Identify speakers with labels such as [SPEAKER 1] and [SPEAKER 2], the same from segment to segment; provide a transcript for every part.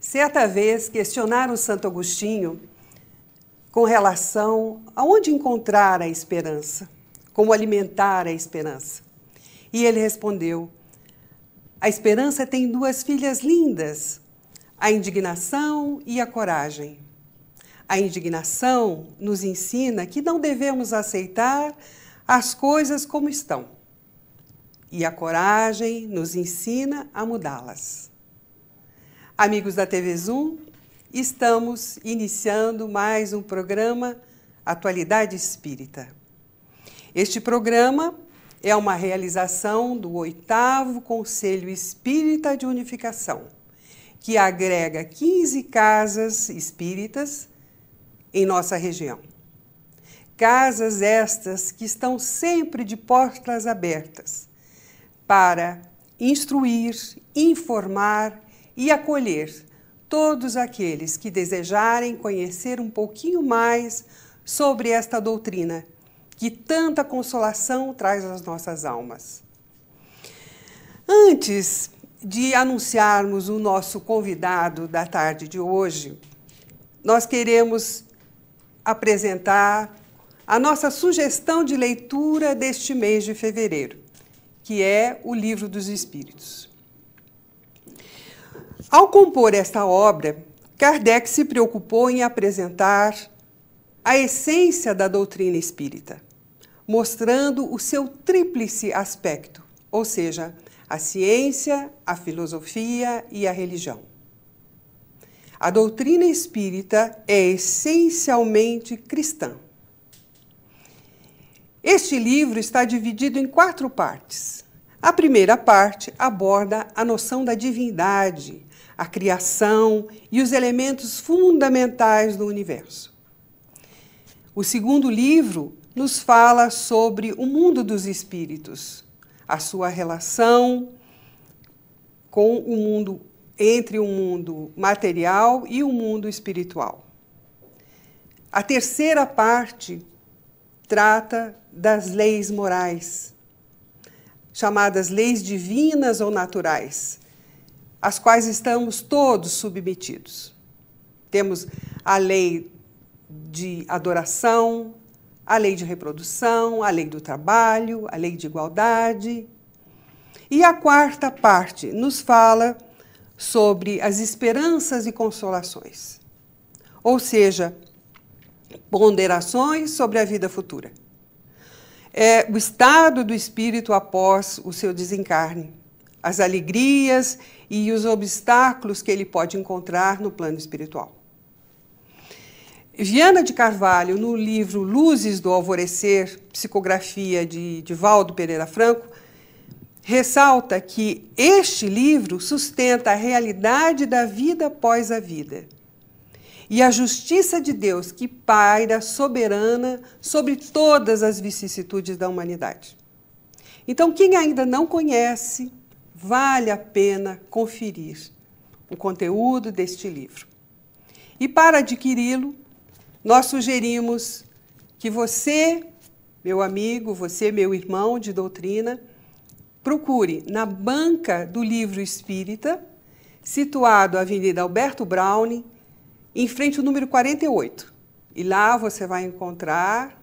[SPEAKER 1] Certa vez questionaram Santo Agostinho com relação a onde encontrar a esperança, como alimentar a esperança. E ele respondeu: a esperança tem duas filhas lindas, a indignação e a coragem. A indignação nos ensina que não devemos aceitar as coisas como estão. E a coragem nos ensina a mudá-las. Amigos da TV Zoom, estamos iniciando mais um programa Atualidade Espírita. Este programa é uma realização do 8º Conselho Espírita de Unificação, que agrega 15 casas espíritas em nossa região. Casas estas que estão sempre de portas abertas para instruir, informar e acolher todos aqueles que desejarem conhecer um pouquinho mais sobre esta doutrina que tanta consolação traz às nossas almas. Antes de anunciarmos o nosso convidado da tarde de hoje, nós queremos apresentar a nossa sugestão de leitura deste mês de fevereiro, que é o Livro dos Espíritos. Ao compor esta obra, Kardec se preocupou em apresentar a essência da doutrina espírita, mostrando o seu tríplice aspecto, ou seja, a ciência, a filosofia e a religião. A doutrina espírita é essencialmente cristã. Este livro está dividido em 4 partes. A primeira parte aborda a noção da divindade, a criação e os elementos fundamentais do universo. O segundo livro nos fala sobre o mundo dos espíritos, a sua relação com o mundo, entre o mundo material e o mundo espiritual. A terceira parte trata das leis morais, chamadas leis divinas ou naturais, às quais estamos todos submetidos. Temos a lei de adoração, a lei de reprodução, a lei do trabalho, a lei de igualdade. E a quarta parte nos fala sobre as esperanças e consolações, ou seja, ponderações sobre a vida futura. É o estado do espírito após o seu desencarne, as alegrias e os obstáculos que ele pode encontrar no plano espiritual. Viana de Carvalho, no livro Luzes do Alvorecer, psicografia de Divaldo Pereira Franco, ressalta que este livro sustenta a realidade da vida após a vida e a justiça de Deus que paira soberana sobre todas as vicissitudes da humanidade. Então, quem ainda não conhece, vale a pena conferir o conteúdo deste livro. E para adquiri-lo, nós sugerimos que você, meu amigo, você, meu irmão de doutrina, procure na banca do Livro Espírita, situado na Avenida Alberto Browne, em frente ao número 48. E lá você vai encontrar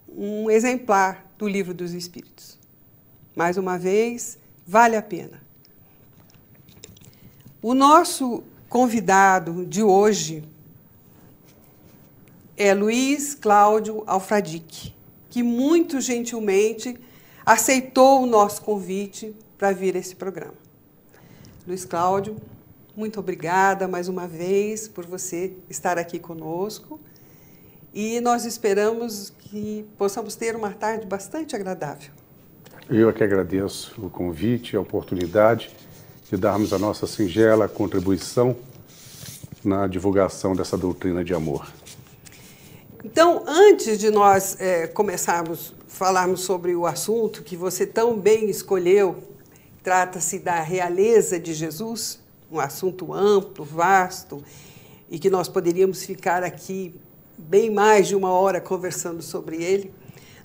[SPEAKER 1] um exemplar do Livro dos Espíritos. Mais uma vez, vale a pena. O nosso convidado de hoje é Luiz Cláudio Alfradique, que muito gentilmente aceitou o nosso convite para vir a esse programa. Luiz Cláudio, muito obrigada mais uma vez por você estar aqui conosco e nós esperamos que possamos ter uma tarde bastante agradável.
[SPEAKER 2] Eu é que agradeço o convite, a oportunidade de darmos a nossa singela contribuição na divulgação dessa doutrina de amor.
[SPEAKER 1] Então, antes de nós falarmos sobre o assunto que você tão bem escolheu, trata-se da realeza de Jesus, um assunto amplo, vasto, e que nós poderíamos ficar aqui bem mais de uma hora conversando sobre ele.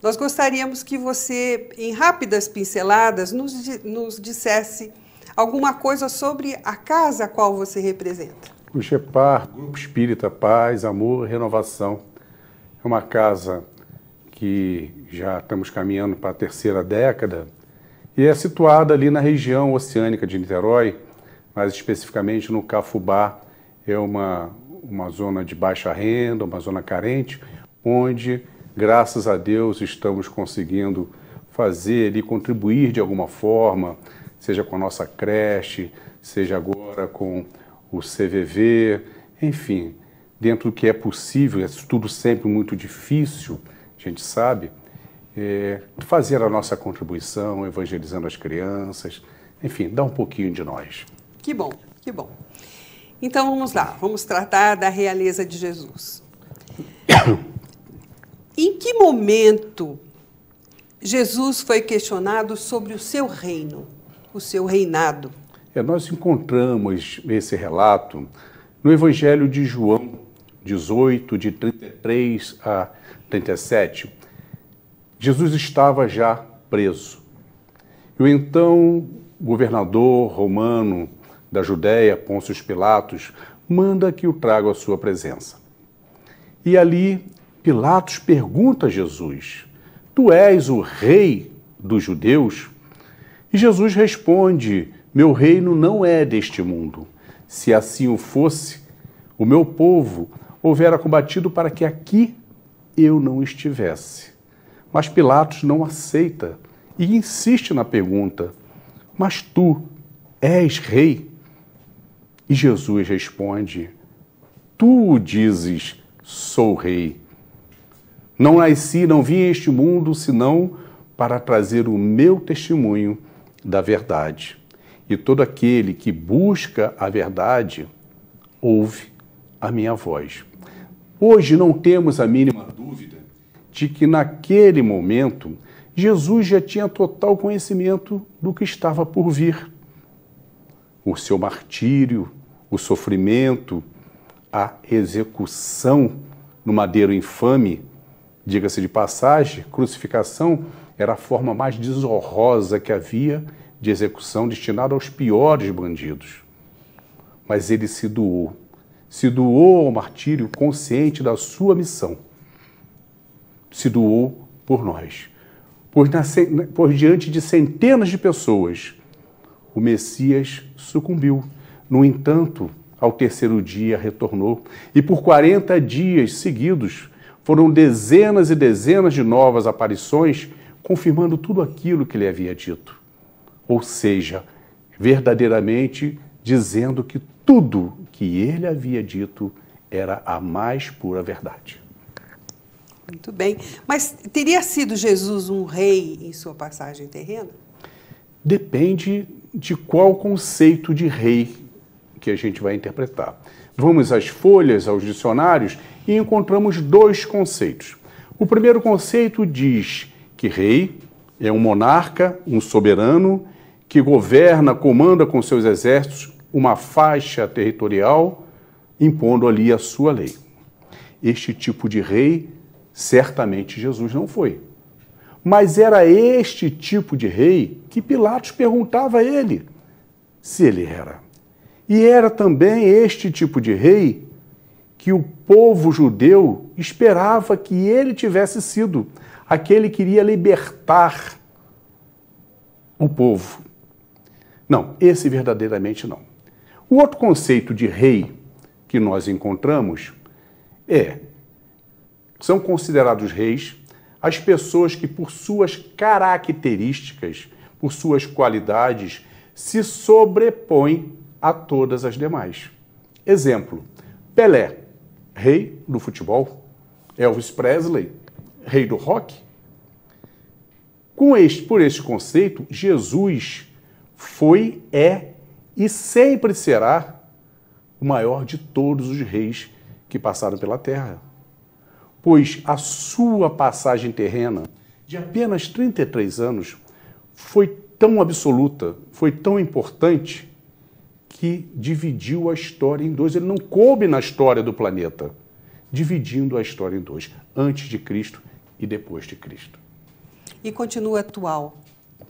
[SPEAKER 1] Nós gostaríamos que você, em rápidas pinceladas, nos dissesse alguma coisa sobre a casa a qual você representa.
[SPEAKER 2] O GEPAR, Grupo Espírita Paz, Amor, Renovação, é uma casa que já estamos caminhando para a 3ª década e é situada ali na região oceânica de Niterói, mais especificamente no Cafubá. É uma zona de baixa renda, uma zona carente, onde, graças a Deus, estamos conseguindo fazer ali, contribuir de alguma forma, seja com a nossa creche, seja agora com o CVV, enfim, dentro do que é possível, é tudo sempre muito difícil, a gente sabe, fazer a nossa contribuição, evangelizando as crianças, enfim, dar um pouquinho de nós.
[SPEAKER 1] Que bom, que bom. Então vamos lá, vamos tratar da realeza de Jesus. Em que momento Jesus foi questionado sobre o seu reino, o seu reinado?
[SPEAKER 2] Nós encontramos esse relato no Evangelho de João 18, de 33 a 37. Jesus estava já preso. E o então governador romano da Judéia, Pôncio Pilatos, manda que o traga à sua presença. E ali Pilatos pergunta a Jesus: "Tu és o rei dos judeus?" E Jesus responde: "Meu reino não é deste mundo. Se assim o fosse, o meu povo houvera combatido para que aqui eu não estivesse." Mas Pilatos não aceita e insiste na pergunta: "Mas tu és rei?" E Jesus responde: "Tu o dizes, sou rei. Não nasci, não vim a este mundo, senão para trazer o meu testemunho da verdade. E todo aquele que busca a verdade, ouve a minha voz." Hoje não temos a mínima dúvida de que naquele momento Jesus já tinha total conhecimento do que estava por vir. O seu martírio, o sofrimento, a execução no madeiro infame, diga-se de passagem, crucificação era a forma mais desonrosa que havia de execução destinada aos piores bandidos. Mas ele se doou ao martírio consciente da sua missão. Se doou por nós. Por diante de centenas de pessoas, o Messias sucumbiu. No entanto, ao 3º dia retornou, e por 40 dias seguidos foram dezenas e dezenas de novas aparições, confirmando tudo aquilo que ele havia dito. Ou seja, verdadeiramente dizendo que tudo que ele havia dito era a mais pura verdade.
[SPEAKER 1] Muito bem. Mas teria sido Jesus um rei em sua passagem terrena?
[SPEAKER 2] Depende de qual conceito de rei que a gente vai interpretar. Vamos às folhas, aos dicionários, e encontramos 2 conceitos. O primeiro conceito diz que rei é um monarca, um soberano, que governa, comanda com seus exércitos uma faixa territorial, impondo ali a sua lei. Este tipo de rei, certamente Jesus não foi. Mas era este tipo de rei que Pilatos perguntava a ele se ele era. E era também este tipo de rei que o povo judeu esperava que ele tivesse sido, aquele que iria libertar o povo. Não, esse verdadeiramente não. O outro conceito de rei que nós encontramos são considerados reis as pessoas que, por suas características, por suas qualidades, se sobrepõem a todas as demais. Exemplo: Pelé, rei do futebol. Elvis Presley, rei do rock. Por este conceito, Jesus foi, e sempre será o maior de todos os reis que passaram pela terra. Pois a sua passagem terrena, de apenas 33 anos, foi tão absoluta, foi tão importante, que dividiu a história em dois. Ele não coube na história do planeta, dividindo a história em dois, antes de Cristo e depois de Cristo.
[SPEAKER 1] E continua atual.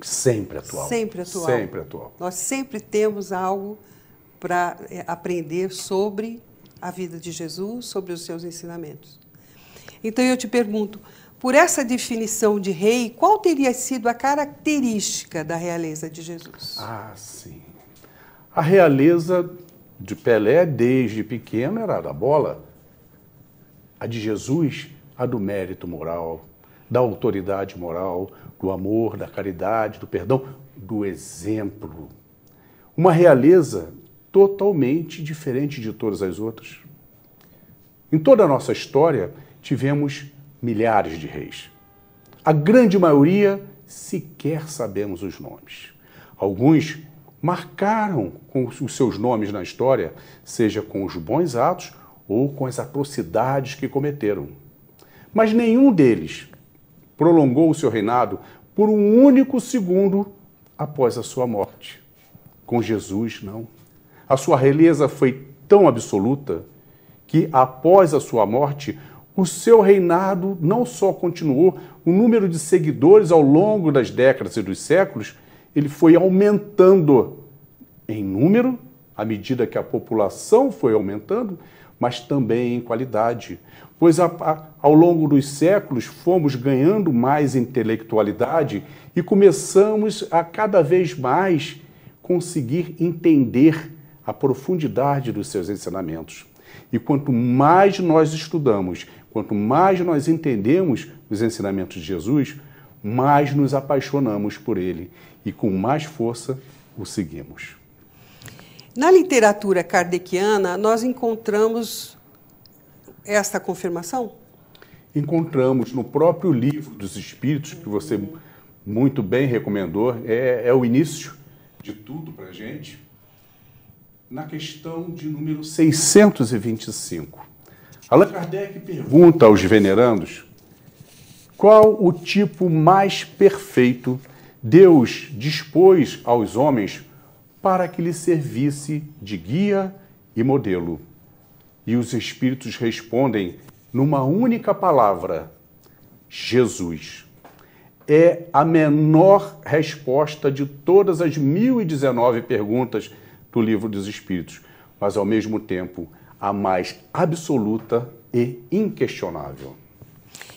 [SPEAKER 2] Sempre atual.
[SPEAKER 1] Sempre atual.
[SPEAKER 2] Sempre atual.
[SPEAKER 1] Nós sempre temos algo para aprender sobre a vida de Jesus, sobre os seus ensinamentos. Então eu te pergunto, por essa definição de rei, qual teria sido a característica da realeza de Jesus?
[SPEAKER 2] Ah, sim. A realeza de Pelé, desde pequeno, era a da bola. A de Jesus, a do mérito moral, da autoridade moral, do amor, da caridade, do perdão, do exemplo. Uma realeza totalmente diferente de todas as outras. Em toda a nossa história, tivemos milhares de reis. A grande maioria, sequer sabemos os nomes. Alguns marcaram com os seus nomes na história, seja com os bons atos ou com as atrocidades que cometeram. Mas nenhum deles prolongou o seu reinado por um único segundo após a sua morte. Com Jesus, não. A sua realeza foi tão absoluta que, após a sua morte, o seu reinado não só continuou, o número de seguidores ao longo das décadas e dos séculos, ele foi aumentando em número, à medida que a população foi aumentando, mas também em qualidade. Pois ao longo dos séculos fomos ganhando mais intelectualidade e começamos a cada vez mais conseguir entender a profundidade dos seus ensinamentos. E quanto mais nós estudamos, quanto mais nós entendemos os ensinamentos de Jesus, mais nos apaixonamos por ele e com mais força o seguimos.
[SPEAKER 1] Na literatura kardeciana, nós encontramos esta confirmação?
[SPEAKER 2] Encontramos no próprio Livro dos Espíritos, que você muito bem recomendou, é o início de tudo para a gente, na questão de número 625. Allan Kardec pergunta aos venerandos qual o tipo mais perfeito Deus dispôs aos homens para que lhe servisse de guia e modelo. E os espíritos respondem numa única palavra: Jesus. É a menor resposta de todas as 1019 perguntas do Livro dos Espíritos, mas ao mesmo tempo a mais absoluta e inquestionável.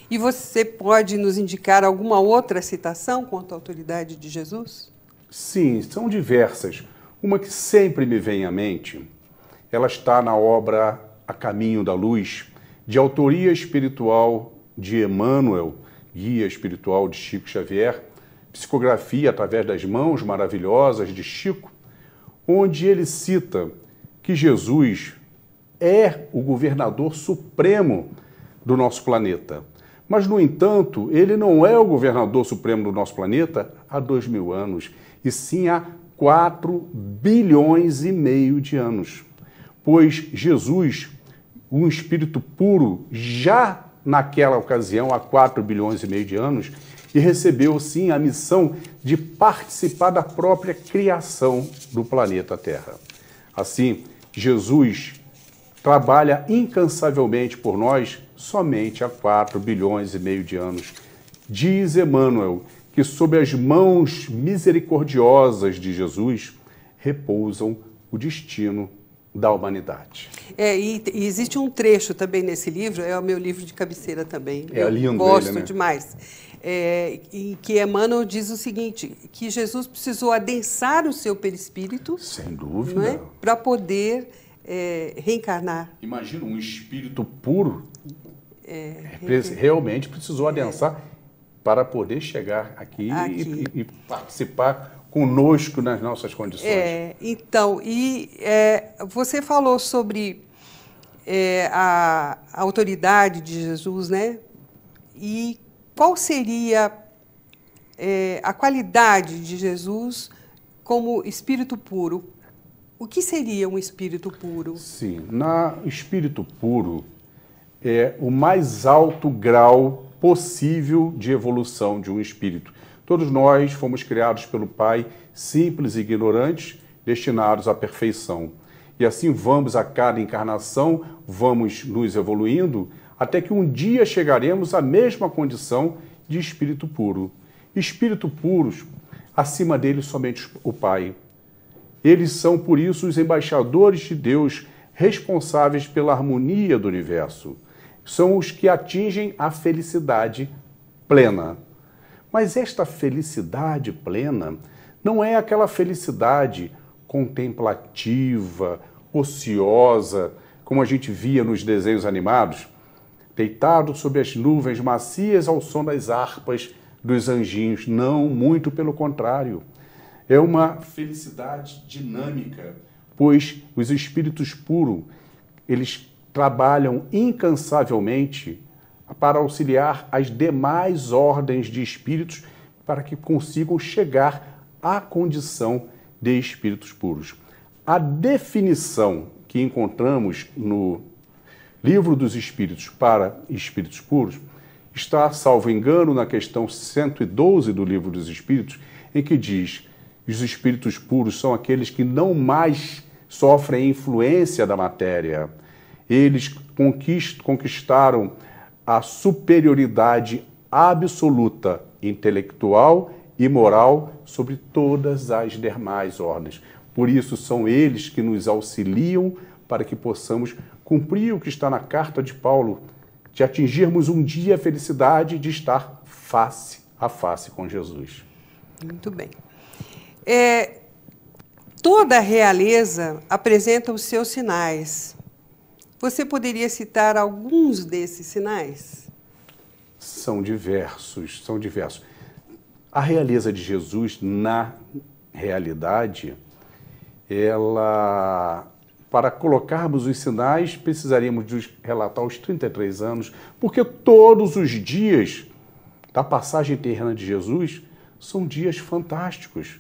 [SPEAKER 1] E você pode nos indicar alguma outra citação quanto à autoridade de Jesus?
[SPEAKER 2] Sim, são diversas. Uma que sempre me vem à mente, ela está na obra A Caminho da Luz, de autoria espiritual de Emmanuel, guia espiritual de Chico Xavier, psicografia através das mãos maravilhosas de Chico, onde ele cita que Jesus é o governador supremo do nosso planeta. Mas, no entanto, ele não é o governador supremo do nosso planeta há 2000 anos, e sim há 4 bilhões e meio de anos. Pois Jesus, um espírito puro, já naquela ocasião, há 4 bilhões e meio de anos, e recebeu, sim, a missão de participar da própria criação do planeta Terra. Assim, Jesus trabalha incansavelmente por nós somente há 4 bilhões e meio de anos. Diz Emmanuel que sob as mãos misericordiosas de Jesus repousam o destino da humanidade.
[SPEAKER 1] E existe um trecho também nesse livro, é o meu livro de cabeceira também.
[SPEAKER 2] É lindo.
[SPEAKER 1] Eu gosto
[SPEAKER 2] ele, né?
[SPEAKER 1] demais. Em que Emmanuel diz o seguinte, que Jesus precisou adensar o seu perispírito,
[SPEAKER 2] sem dúvida,
[SPEAKER 1] não é? Para poder reencarnar.
[SPEAKER 2] Imagina, um espírito puro realmente precisou adensar para poder chegar aqui. E participar conosco nas nossas condições.
[SPEAKER 1] Então, você falou sobre a autoridade de Jesus, né? E qual seria a qualidade de Jesus como espírito puro? O que seria um espírito puro?
[SPEAKER 2] Sim, espírito puro é o mais alto grau possível de evolução de um espírito. Todos nós fomos criados pelo Pai simples e ignorantes, destinados à perfeição. E assim vamos a cada encarnação, vamos nos evoluindo, até que um dia chegaremos à mesma condição de espírito puro. Espírito puros, acima deles somente o Pai. Eles são, por isso, os embaixadores de Deus, responsáveis pela harmonia do universo. São os que atingem a felicidade plena. Mas esta felicidade plena não é aquela felicidade contemplativa, ociosa, como a gente via nos desenhos animados, deitado sob as nuvens macias ao som das harpas dos anjinhos. Não, muito pelo contrário. É uma felicidade dinâmica, pois os espíritos puros, eles trabalham incansavelmente para auxiliar as demais ordens de espíritos para que consigam chegar à condição de espíritos puros. A definição que encontramos no Livro dos Espíritos para espíritos puros está, salvo engano, na questão 112 do Livro dos Espíritos, em que diz: os espíritos puros são aqueles que não mais sofrem a influência da matéria. Eles conquistaram a superioridade absoluta intelectual e moral sobre todas as demais ordens. Por isso, são eles que nos auxiliam para que possamos cumprir o que está na carta de Paulo, de atingirmos um dia a felicidade de estar face a face com Jesus.
[SPEAKER 1] Muito bem. Toda realeza apresenta os seus sinais. Você poderia citar alguns desses sinais?
[SPEAKER 2] São diversos, são diversos. A realeza de Jesus, na realidade, para colocarmos os sinais, precisaríamos relatar os 33 anos, porque todos os dias da passagem terrena de Jesus são dias fantásticos,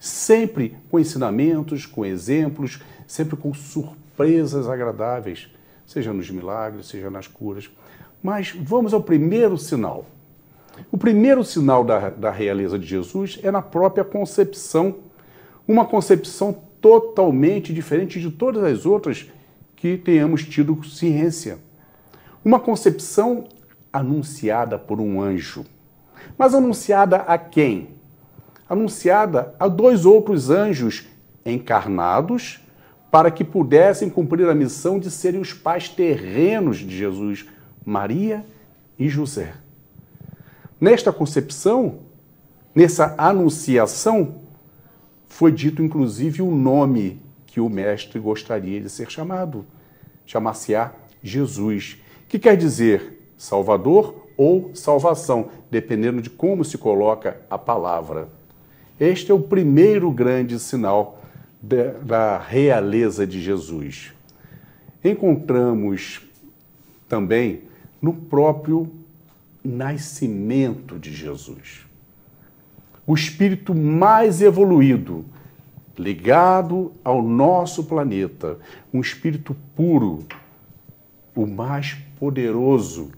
[SPEAKER 2] sempre com ensinamentos, com exemplos, sempre com surpresas agradáveis, seja nos milagres, seja nas curas. Mas vamos ao primeiro sinal. O primeiro sinal da realeza de Jesus é na própria concepção, uma concepção totalmente diferente de todas as outras que tenhamos tido ciência. Uma concepção anunciada por um anjo. Mas anunciada a quem? Anunciada a 2 outros anjos encarnados para que pudessem cumprir a missão de serem os pais terrenos de Jesus, Maria e José. Nesta concepção, nessa anunciação, foi dito inclusive o nome que o mestre gostaria de ser chamado. Chamar-se-á Jesus, que quer dizer Salvador ou salvação, dependendo de como se coloca a palavra. Este é o primeiro grande sinal da realeza de Jesus. Encontramos também no próprio nascimento de Jesus. O espírito mais evoluído, ligado ao nosso planeta, um espírito puro, o mais poderoso,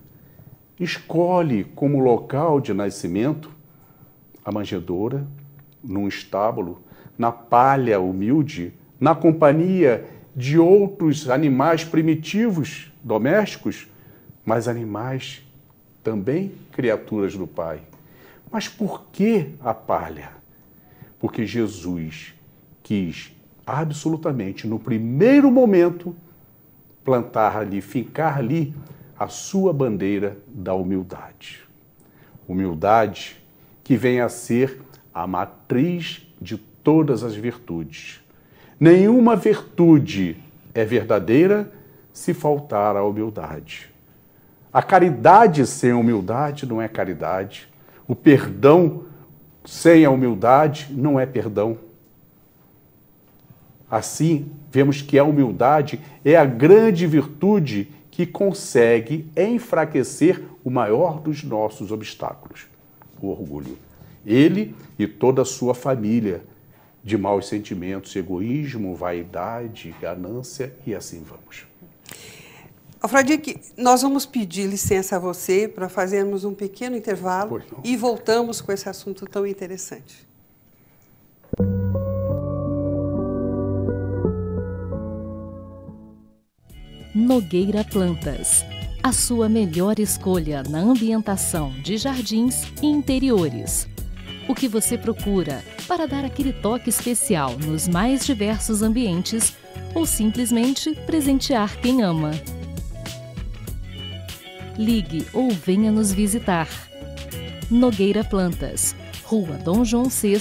[SPEAKER 2] escolhe como local de nascimento a manjedoura, num estábulo, na palha humilde, na companhia de outros animais primitivos, domésticos, mas animais também criaturas do Pai. Mas por que a palha? Porque Jesus quis absolutamente, no primeiro momento, plantar ali, fincar ali a sua bandeira da humildade. Humildade que vem a ser a matriz de todas as virtudes. Nenhuma virtude é verdadeira se faltar a humildade. A caridade sem a humildade não é caridade. O perdão sem a humildade não é perdão. Assim, vemos que a humildade é a grande virtude que consegue enfraquecer o maior dos nossos obstáculos, o orgulho. Ele e toda a sua família de maus sentimentos, egoísmo, vaidade, ganância e assim vamos.
[SPEAKER 1] Alfradique, nós vamos pedir licença a você para fazermos um pequeno intervalo e voltamos com esse assunto tão interessante.
[SPEAKER 3] Nogueira Plantas, a sua melhor escolha na ambientação de jardins e interiores. O que você procura para dar aquele toque especial nos mais diversos ambientes ou simplesmente presentear quem ama. Ligue ou venha nos visitar. Nogueira Plantas, Rua Dom João VI,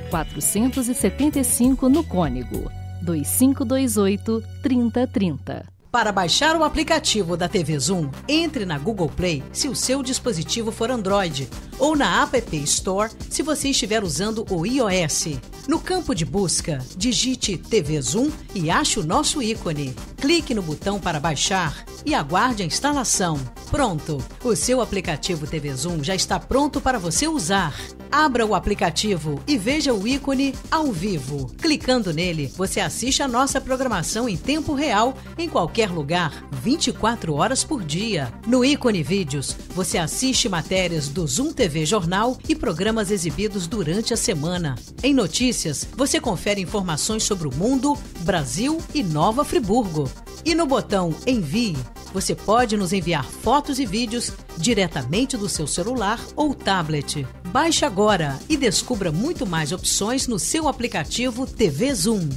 [SPEAKER 3] 475 no Cônego, 2528-3030.
[SPEAKER 4] Para baixar o aplicativo da TV Zoom, entre na Google Play se o seu dispositivo for Android ou na App Store se você estiver usando o iOS. No campo de busca, digite TV Zoom e ache o nosso ícone. Clique no botão para baixar e aguarde a instalação. Pronto! O seu aplicativo TV Zoom já está pronto para você usar. Abra o aplicativo e veja o ícone ao vivo. Clicando nele, você assiste a nossa programação em tempo real, em qualquer lugar, 24 horas por dia. No ícone Vídeos, você assiste matérias do Zoom TV Jornal e programas exibidos durante a semana. Em Notícias, você confere informações sobre o mundo, Brasil e Nova Friburgo. E no botão Envie, você pode nos enviar fotos e vídeos diretamente do seu celular ou tablet. Baixe agora e descubra muito mais opções no seu aplicativo TV Zoom.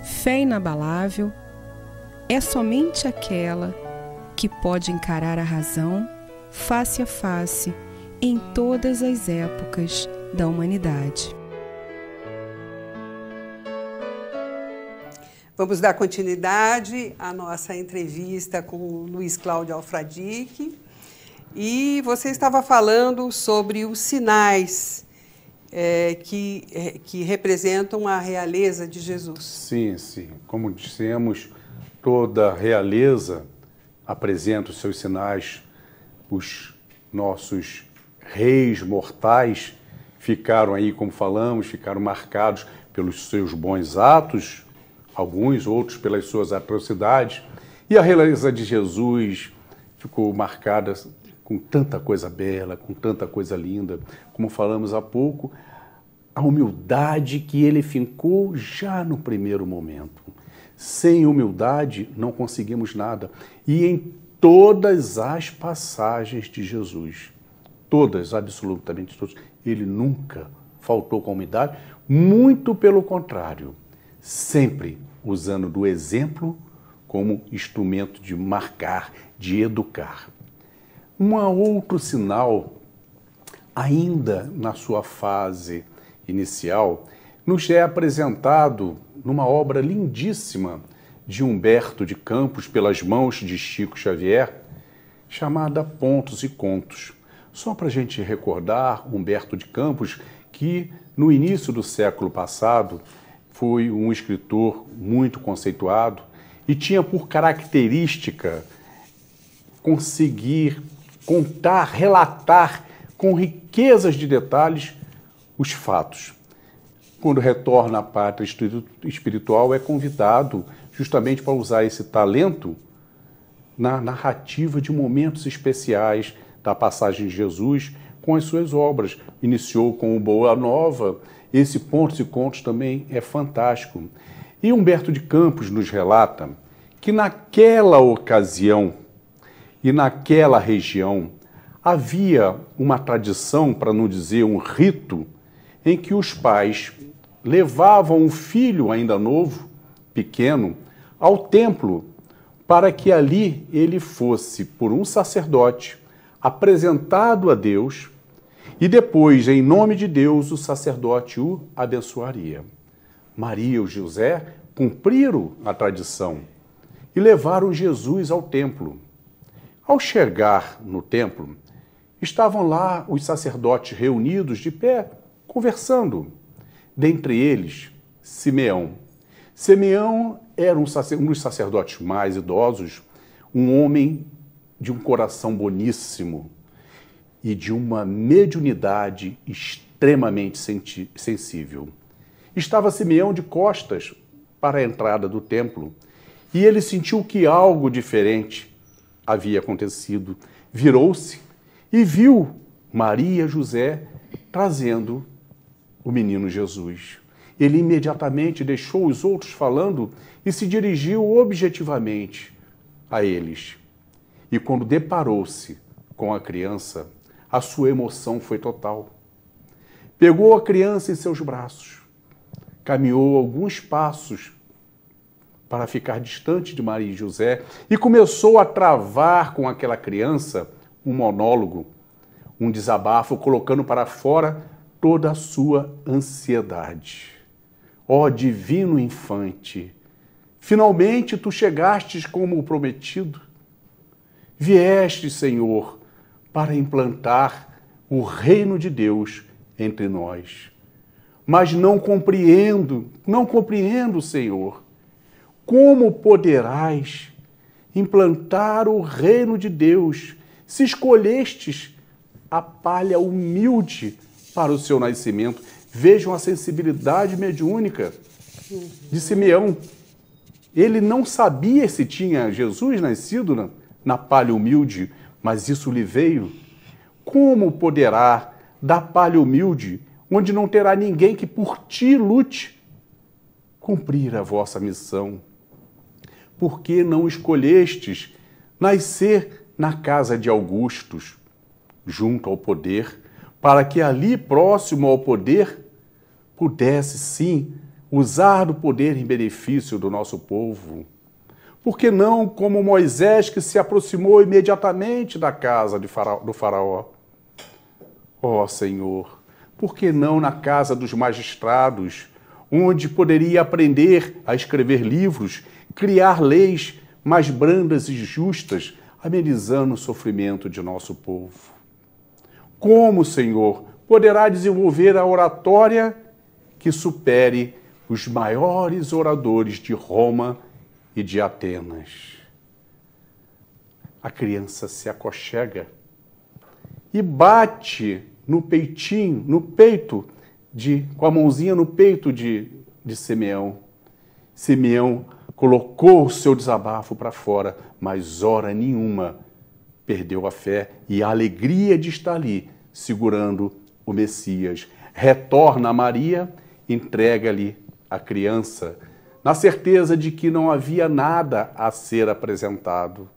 [SPEAKER 5] Fé inabalável é somente aquela que pode encarar a razão face a face em todas as épocas da humanidade.
[SPEAKER 1] Vamos dar continuidade à nossa entrevista com o Luiz Cláudio Alfradique. E você estava falando sobre os sinais que representam a realeza de Jesus.
[SPEAKER 2] Sim, sim. Como dissemos, toda realeza apresenta os seus sinais. Os nossos reis mortais ficaram aí, como falamos, ficaram marcados pelos seus bons atos, alguns, outros pelas suas atrocidades, e a realeza de Jesus ficou marcada com tanta coisa bela, com tanta coisa linda, como falamos há pouco, a humildade que ele fincou já no primeiro momento. Sem humildade não conseguimos nada. E em todas as passagens de Jesus, todas, absolutamente todas, ele nunca faltou com humildade, muito pelo contrário, sempre usando do exemplo como instrumento de marcar, de educar. Um outro sinal, ainda na sua fase inicial, nos é apresentado numa obra lindíssima de Humberto de Campos, pelas mãos de Chico Xavier, chamada Pontos e Contos. Só para a gente recordar, Humberto de Campos, que no início do século passado foi um escritor muito conceituado e tinha por característica conseguir contar, relatar com riquezas de detalhes os fatos. Quando retorna à pátria espiritual, é convidado justamente para usar esse talento na narrativa de momentos especiais da passagem de Jesus com as suas obras. Iniciou com o Boa Nova, esse Pontos e Contos também é fantástico. E Humberto de Campos nos relata que naquela ocasião e naquela região havia uma tradição, para não dizer um rito, em que os pais levavam um filho ainda novo, pequeno, ao templo, para que ali ele fosse, por um sacerdote, apresentado a Deus, e depois, em nome de Deus, o sacerdote o abençoaria. Maria e José cumpriram a tradição e levaram Jesus ao templo. Ao chegar no templo, estavam lá os sacerdotes reunidos de pé, conversando. Dentre eles, Simeão. Simeão era um dos sacerdotes mais idosos, um homem de um coração boníssimo e de uma mediunidade extremamente sensível. Estava Simeão de costas para a entrada do templo e ele sentiu que algo diferente havia acontecido. Virou-se e viu Maria e José trazendo o menino Jesus. Ele imediatamente deixou os outros falando e se dirigiu objetivamente a eles. E quando deparou-se com a criança, a sua emoção foi total. Pegou a criança em seus braços, caminhou alguns passos para ficar distante de Maria e José e começou a travar com aquela criança um monólogo, um desabafo, colocando para fora toda a sua ansiedade. Ó divino infante, finalmente tu chegastes como o prometido. Vieste, Senhor, para implantar o reino de Deus entre nós. Mas não compreendo, Senhor, como poderás implantar o reino de Deus se escolhestes a palha humilde para o seu nascimento? Vejam a sensibilidade mediúnica de Simeão. Ele não sabia se tinha Jesus nascido na palha humilde, mas isso lhe veio. Como poderá, da palha humilde, onde não terá ninguém que por ti lute, cumprir a vossa missão? Por que não escolhestes nascer na casa de Augustos, junto ao poder, para que ali, próximo ao poder, pudesse, sim, usar do poder em benefício do nosso povo? Por que não como Moisés, que se aproximou imediatamente da casa do faraó? Ó Senhor, por que não na casa dos magistrados, onde poderia aprender a escrever livros, criar leis mais brandas e justas, amenizando o sofrimento de nosso povo? Como, Senhor, poderá desenvolver a oratória que supere os maiores oradores de Roma e de Atenas? A criança se aconchega e bate no peitinho, no peito, com a mãozinha no peito de Simeão. Simeão colocou o seu desabafo para fora, mas hora nenhuma perdeu a fé e a alegria de estar ali, segurando o Messias. Retorna a Maria, entrega-lhe a criança, na certeza de que não havia nada a ser apresentado,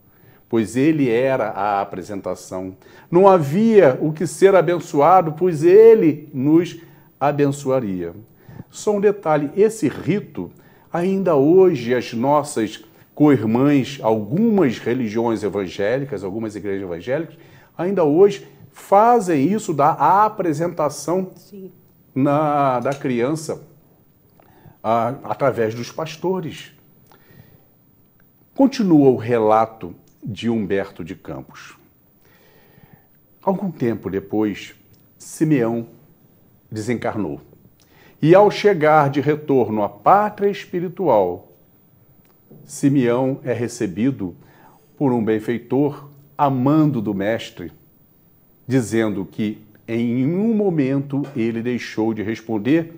[SPEAKER 2] pois ele era a apresentação. Não havia o que ser abençoado, pois ele nos abençoaria. Só um detalhe, esse rito, ainda hoje as nossas co-irmãs, algumas religiões evangélicas, algumas igrejas evangélicas, ainda hoje fazem isso da apresentação da criança através dos pastores. Continua o relato de Humberto de Campos. Algum tempo depois, Simeão desencarnou. E ao chegar de retorno à pátria espiritual, Simeão é recebido por um benfeitor amando do mestre, dizendo que em um momento ele deixou de responder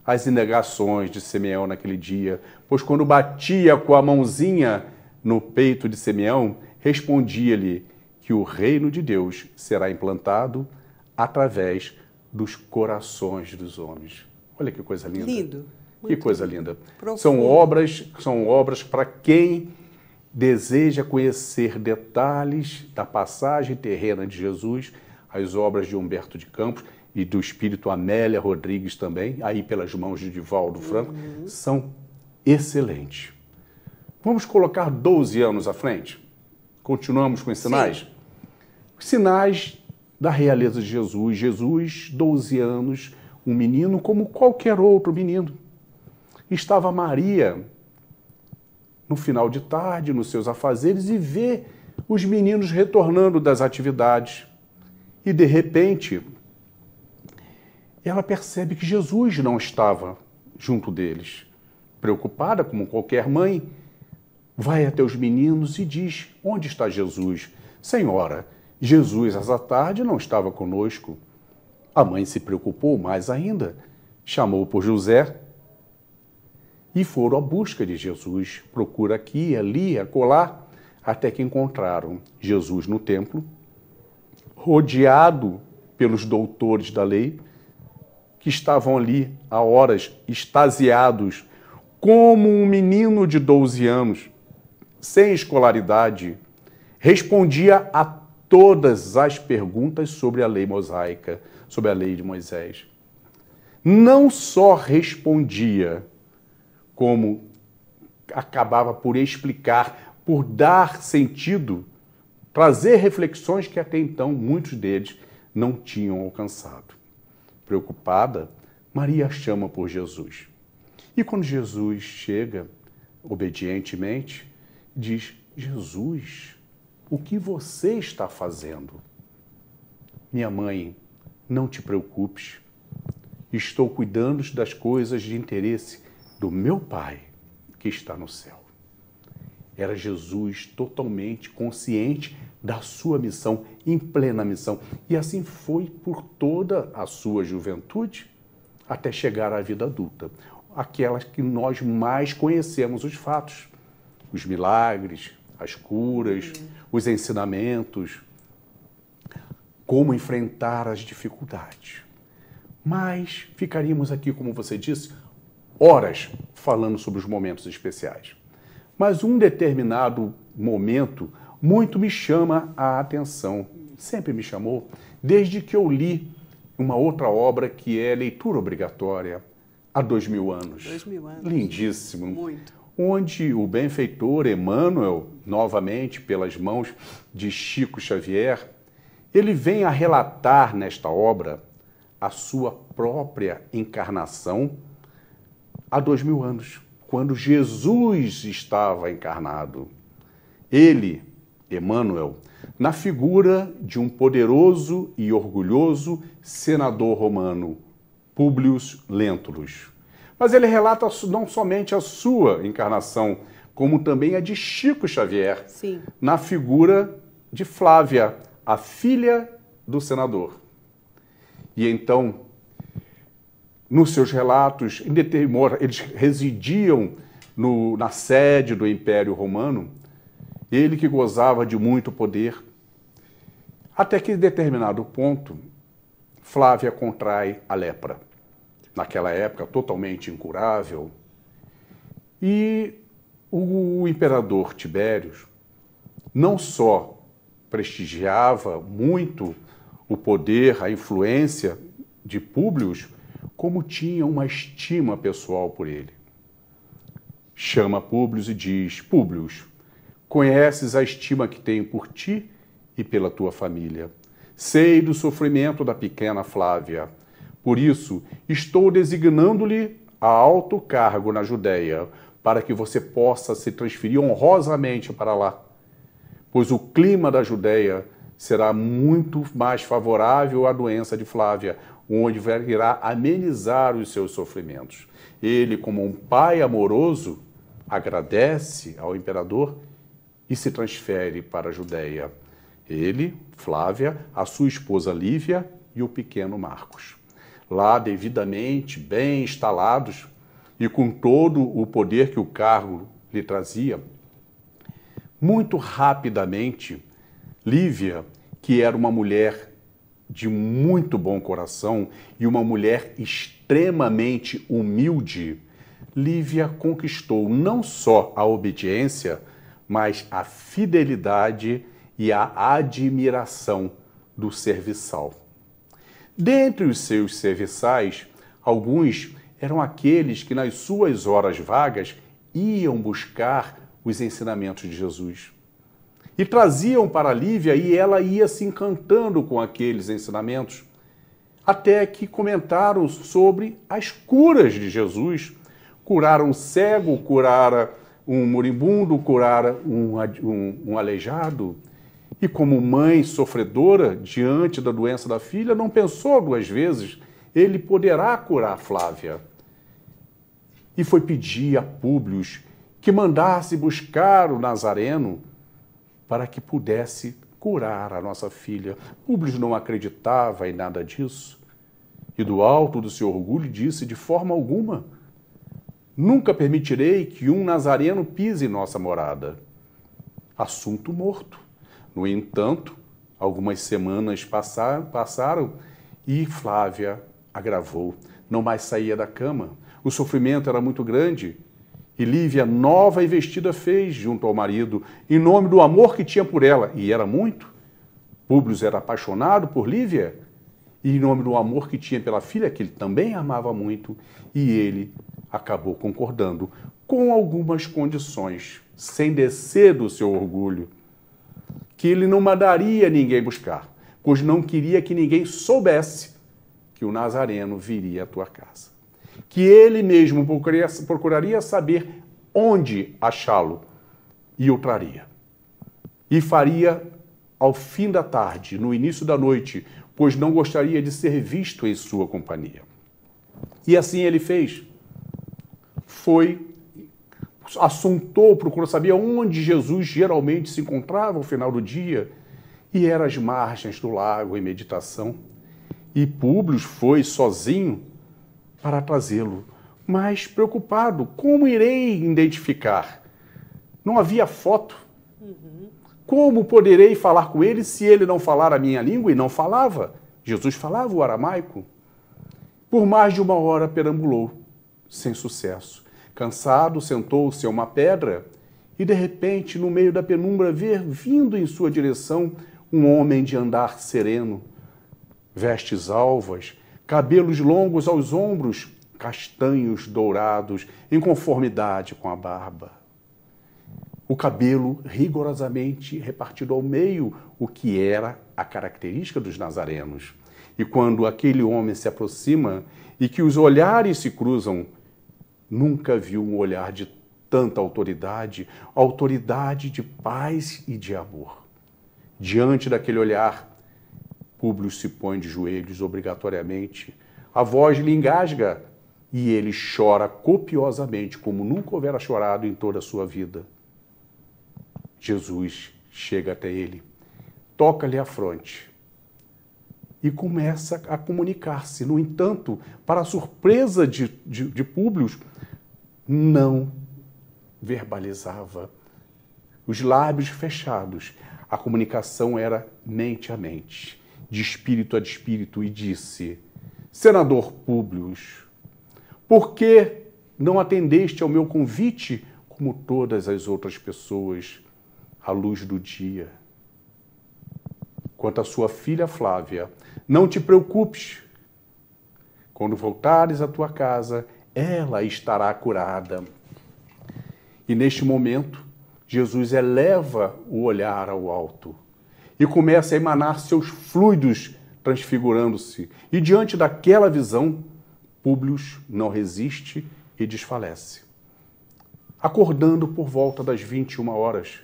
[SPEAKER 2] às indagações de Simeão naquele dia, pois quando batia com a mãozinha no peito de Simeão, respondia-lhe que o reino de Deus será implantado através dos corações dos homens. Olha que coisa linda.
[SPEAKER 1] Lindo.
[SPEAKER 2] Que coisa linda.
[SPEAKER 1] Profundo.
[SPEAKER 2] São obras para quem deseja conhecer detalhes da passagem terrena de Jesus, as obras de Humberto de Campos e do espírito Amélia Rodrigues também, aí pelas mãos de Divaldo Franco, são excelentes. Vamos colocar 12 anos à frente? Continuamos com os sinais?
[SPEAKER 1] Sim.
[SPEAKER 2] Os sinais da realeza de Jesus. Jesus, 12 anos, um menino como qualquer outro menino. Estava Maria no final de tarde, nos seus afazeres, e vê os meninos retornando das atividades. E, de repente, ela percebe que Jesus não estava junto deles. Preocupada, como qualquer mãe, vai até os meninos e diz: onde está Jesus? Senhora, Jesus essa tarde não estava conosco. A mãe se preocupou mais ainda, chamou por José e foram à busca de Jesus. Procura aqui, ali, acolá, até que encontraram Jesus no templo, rodeado pelos doutores da lei, que estavam ali há horas extasiados, como um menino de 12 anos, sem escolaridade, respondia a todas as perguntas sobre a lei mosaica, sobre a lei de Moisés. Não só respondia, como acabava por explicar, por dar sentido, trazer reflexões que até então muitos deles não tinham alcançado. Preocupada, Maria chama por Jesus. E quando Jesus chega, obedientemente, diz: Jesus, o que você está fazendo? Minha mãe, não te preocupes. Estou cuidando das coisas de interesse do meu Pai que está no céu. Era Jesus totalmente consciente da sua missão, em plena missão. E assim foi por toda a sua juventude, até chegar à vida adulta. Aquelas que nós mais conhecemos os fatos, os milagres, as curas, os ensinamentos, como enfrentar as dificuldades. Mas ficaríamos aqui, como você disse, horas falando sobre os momentos especiais. Mas um determinado momento muito me chama a atenção, sempre me chamou, desde que eu li uma outra obra que é Leitura Obrigatória, há 2000 anos.
[SPEAKER 1] 2000 anos.
[SPEAKER 2] Lindíssimo.
[SPEAKER 1] Muito.
[SPEAKER 2] Onde o benfeitor Emmanuel, novamente pelas mãos de Chico Xavier, ele vem a relatar nesta obra a sua própria encarnação há 2000 anos, quando Jesus estava encarnado. Ele, Emmanuel, na figura de um poderoso e orgulhoso senador romano, Públio Lentulus. Mas ele relata não somente a sua encarnação, como também a de Chico Xavier,
[SPEAKER 1] Sim.
[SPEAKER 2] na figura de Flávia, a filha do senador. E então, nos seus relatos, eles residiam na sede do Império Romano, ele que gozava de muito poder, até que em determinado ponto, Flávia contrai a lepra, naquela época totalmente incurável, e o imperador Tibérios não só prestigiava muito o poder, a influência de Públio, como tinha uma estima pessoal por ele. Chama Públio e diz: Públio, conheces a estima que tenho por ti e pela tua família. Sei do sofrimento da pequena Flávia. Por isso, estou designando-lhe a alto cargo na Judéia, para que você possa se transferir honrosamente para lá. Pois o clima da Judéia será muito mais favorável à doença de Flávia, onde irá amenizar os seus sofrimentos. Ele, como um pai amoroso, agradece ao imperador e se transfere para a Judéia. Ele, Flávia, a sua esposa Lívia e o pequeno Marcos. Lá, devidamente bem instalados e com todo o poder que o cargo lhe trazia, muito rapidamente, Lívia, que era uma mulher de muito bom coração e uma mulher extremamente humilde, Lívia conquistou não só a obediência, mas a fidelidade e a admiração do serviçal. Dentre os seus serviçais, alguns eram aqueles que nas suas horas vagas iam buscar os ensinamentos de Jesus. E traziam para Lívia e ela ia se encantando com aqueles ensinamentos, até que comentaram sobre as curas de Jesus. Curaram um cego, curaram um moribundo, curaram um aleijado. E como mãe sofredora, diante da doença da filha, não pensou duas vezes, ele poderá curar Flávia. E foi pedir a Públio que mandasse buscar o Nazareno para que pudesse curar a nossa filha. Públio não acreditava em nada disso. E do alto do seu orgulho disse, de forma alguma, nunca permitirei que um nazareno pise em nossa morada. Assunto morto. No entanto, algumas semanas passaram e Flávia agravou. Não mais saía da cama. O sofrimento era muito grande. E Lívia, nova e vestida, fez junto ao marido, em nome do amor que tinha por ela. E era muito. Públio era apaixonado por Lívia. E em nome do amor que tinha pela filha, que ele também amava muito. E ele acabou concordando com algumas condições, sem descer do seu orgulho, que ele não mandaria ninguém buscar, pois não queria que ninguém soubesse que o Nazareno viria à tua casa. Que ele mesmo procuraria saber onde achá-lo e o traria. E faria ao fim da tarde, no início da noite, pois não gostaria de ser visto em sua companhia. E assim ele fez. Assuntou, procurou saber onde Jesus geralmente se encontrava ao final do dia, e era às margens do lago em meditação. E Públio foi sozinho para trazê-lo, mas preocupado, como irei identificar? Não havia foto. Como poderei falar com ele se ele não falar a minha língua? E não falava. Jesus falava o aramaico. Por mais de 1 hora perambulou, sem sucesso. Cansado, sentou-se a uma pedra e, de repente, no meio da penumbra, ver vindo em sua direção um homem de andar sereno, vestes alvas, cabelos longos aos ombros, castanhos dourados, em conformidade com a barba. O cabelo rigorosamente repartido ao meio, o que era a característica dos nazarenos. E quando aquele homem se aproxima e que os olhares se cruzam, nunca viu um olhar de tanta autoridade, autoridade de paz e de amor. Diante daquele olhar, Públio se põe de joelhos obrigatoriamente, a voz lhe engasga e ele chora copiosamente, como nunca houvera chorado em toda a sua vida. Jesus chega até ele, toca-lhe a fronte e começa a comunicar-se. No entanto, para a surpresa de Públio, não verbalizava. Os lábios fechados, a comunicação era mente a mente, de espírito a espírito, e disse: Senador Públio, por que não atendeste ao meu convite como todas as outras pessoas à luz do dia? Quanto à sua filha Flávia, não te preocupes. Quando voltares à tua casa, ela estará curada. E neste momento, Jesus eleva o olhar ao alto e começa a emanar seus fluidos, transfigurando-se. E diante daquela visão, Públio não resiste e desfalece. Acordando por volta das 21 horas,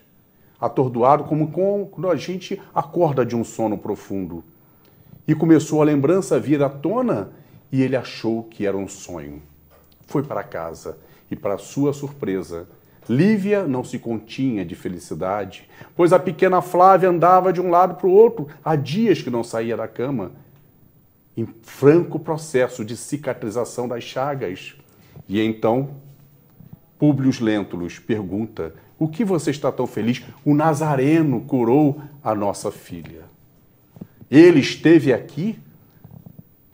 [SPEAKER 2] atordoado como quando a gente acorda de um sono profundo. E começou a lembrança a vir à tona e ele achou que era um sonho. Foi para casa e, para sua surpresa, Lívia não se continha de felicidade, pois a pequena Flávia andava de um lado para o outro, há dias que não saía da cama, em franco processo de cicatrização das chagas. E então, Públio Lentulus pergunta: o que você está tão feliz? O Nazareno curou a nossa filha. Ele esteve aqui?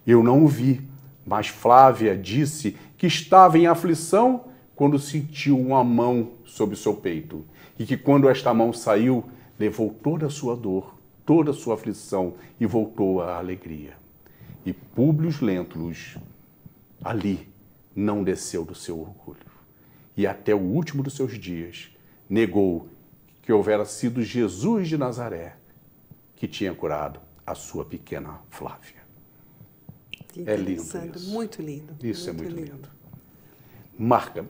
[SPEAKER 2] Eu não o vi, mas Flávia disse que estava em aflição quando sentiu uma mão sobre o seu peito, e que quando esta mão saiu, levou toda a sua dor, toda a sua aflição e voltou à alegria. E Públio Lentulus ali não desceu do seu orgulho. E até o último dos seus dias negou que houvera sido Jesus de Nazaré que tinha curado a sua pequena Flávia. É lindo isso.
[SPEAKER 1] Muito lindo.
[SPEAKER 2] Isso é muito lindo.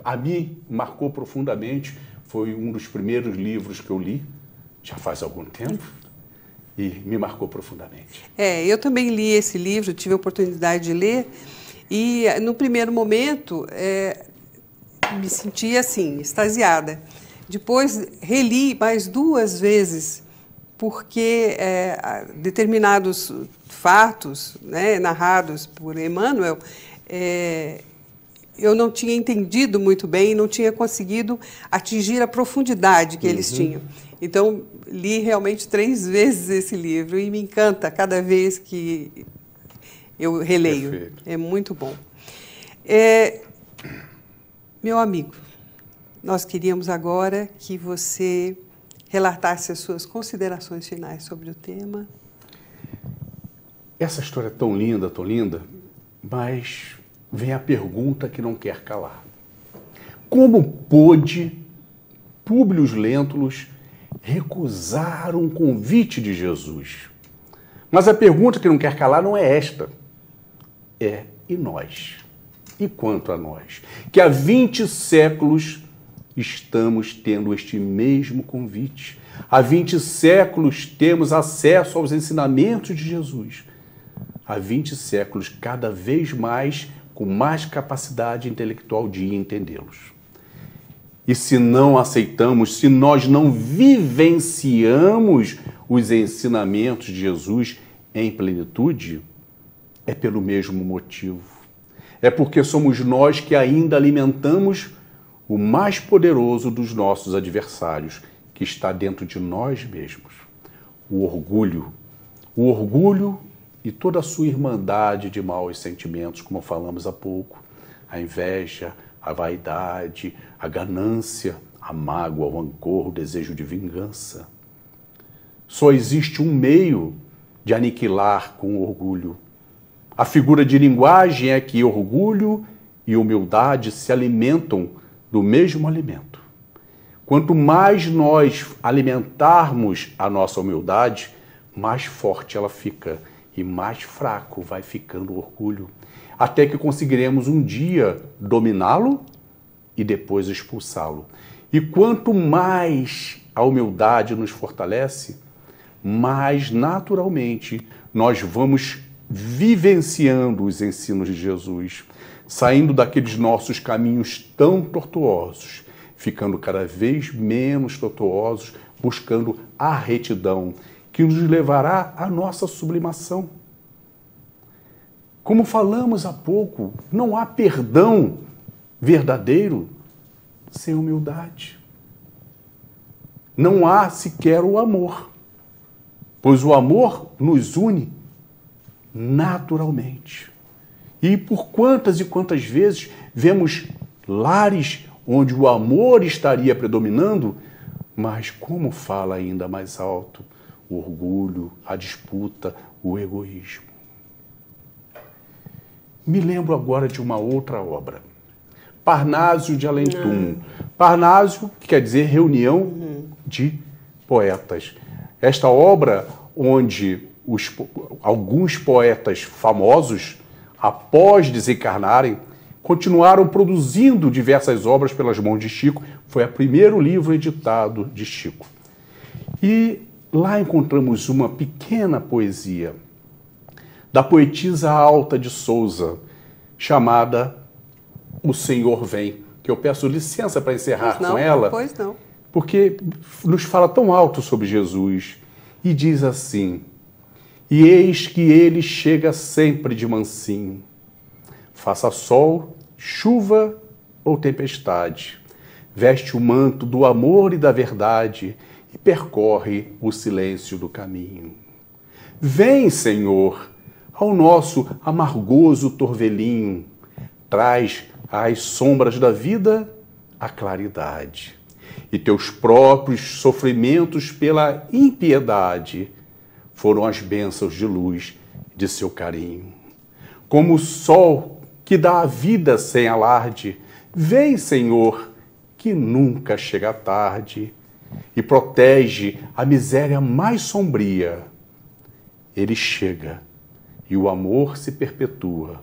[SPEAKER 2] A mim marcou profundamente, foi um dos primeiros livros que eu li, já faz algum tempo, e me marcou profundamente.
[SPEAKER 1] Eu também li esse livro, tive a oportunidade de ler, e no primeiro momento me senti assim, extasiada. Depois reli mais 2 vezes, porque determinados fatos, né, narrados por Emmanuel, eu não tinha entendido muito bem, não tinha conseguido atingir a profundidade que eles tinham. Então, li realmente 3 vezes esse livro e me encanta cada vez que eu releio.
[SPEAKER 2] Perfeito.
[SPEAKER 1] É muito bom. Meu amigo, nós queríamos agora que você relatasse as suas considerações finais sobre o tema.
[SPEAKER 2] Essa história é tão linda, mas vem a pergunta que não quer calar. Como pôde Públio Lentulus recusar um convite de Jesus? Mas a pergunta que não quer calar não é esta. E nós? E quanto a nós? Que há 20 séculos estamos tendo este mesmo convite. Há 20 séculos temos acesso aos ensinamentos de Jesus. Há 20 séculos, cada vez mais, com mais capacidade intelectual de entendê-los. E se não aceitamos, se nós não vivenciamos os ensinamentos de Jesus em plenitude, é pelo mesmo motivo. É porque somos nós que ainda alimentamos o mais poderoso dos nossos adversários, que está dentro de nós mesmos. O orgulho. O orgulho e toda a sua irmandade de maus sentimentos, como falamos há pouco. A inveja, a vaidade, a ganância, a mágoa, o rancor, o desejo de vingança. Só existe um meio de aniquilar com o orgulho. A figura de linguagem é que orgulho e humildade se alimentam do mesmo alimento. Quanto mais nós alimentarmos a nossa humildade, mais forte ela fica e mais fraco vai ficando o orgulho, até que conseguiremos um dia dominá-lo e depois expulsá-lo. E quanto mais a humildade nos fortalece, mais naturalmente nós vamos vivenciando os ensinos de Jesus, saindo daqueles nossos caminhos tão tortuosos, ficando cada vez menos tortuosos, buscando a retidão, que nos levará à nossa sublimação. Como falamos há pouco, não há perdão verdadeiro sem humildade. Não há sequer o amor, pois o amor nos une naturalmente. E por quantas e quantas vezes vemos lares onde o amor estaria predominando, mas como fala ainda mais alto o orgulho, a disputa, o egoísmo. Me lembro agora de uma outra obra, Parnásio de Além-Túmulo. Parnásio, que quer dizer reunião de poetas. Esta obra onde alguns poetas famosos, após desencarnarem, continuaram produzindo diversas obras pelas mãos de Chico. Foi o primeiro livro editado de Chico. E lá encontramos uma pequena poesia da poetisa Alta de Souza, chamada O Senhor Vem, que eu peço licença para encerrar com ela,
[SPEAKER 1] pois não.
[SPEAKER 2] Porque nos fala tão alto sobre Jesus e diz assim: e eis que ele chega sempre de mansinho, faça sol, chuva ou tempestade, veste o manto do amor e da verdade e percorre o silêncio do caminho. Vem, Senhor, ao nosso amargoso torvelinho, traz às sombras da vida a claridade, e teus próprios sofrimentos pela impiedade foram as bênçãos de luz de seu carinho. Como o sol que dá a vida sem alarde, vem, Senhor, que nunca chega tarde, e protege a miséria mais sombria. Ele chega e o amor se perpetua,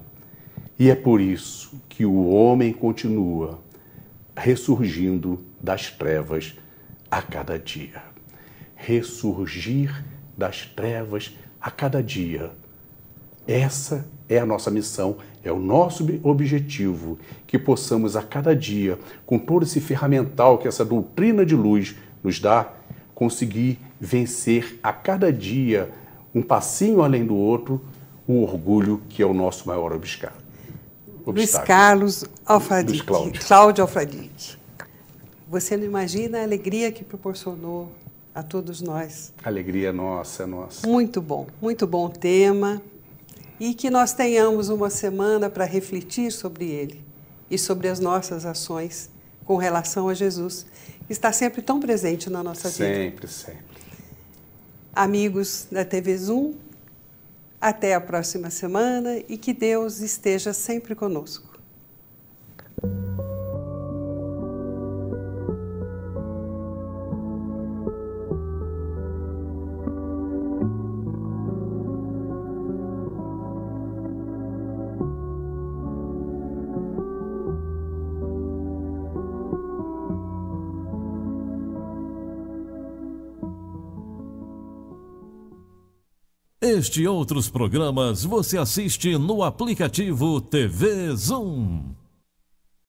[SPEAKER 2] e é por isso que o homem continua ressurgindo das trevas a cada dia. Ressurgir das trevas a cada dia. Essa É a nossa missão, é o nosso objetivo, que possamos a cada dia, com todo esse ferramental que essa doutrina de luz nos dá, conseguir vencer a cada dia, um passinho além do outro, o orgulho que é o nosso maior obstáculo.
[SPEAKER 1] Luiz Carlos Alfradique, Cláudio Alfradique. Você não imagina a alegria que proporcionou a todos nós.
[SPEAKER 2] Alegria nossa, nossa.
[SPEAKER 1] Muito bom tema. E que nós tenhamos uma semana para refletir sobre ele e sobre as nossas ações com relação a Jesus, que está sempre tão presente na nossa vida.
[SPEAKER 2] Sempre, sempre.
[SPEAKER 1] Amigos da TV Zoom, até a próxima semana e que Deus esteja sempre conosco.
[SPEAKER 6] Este e outros programas você assiste no aplicativo TV Zoom.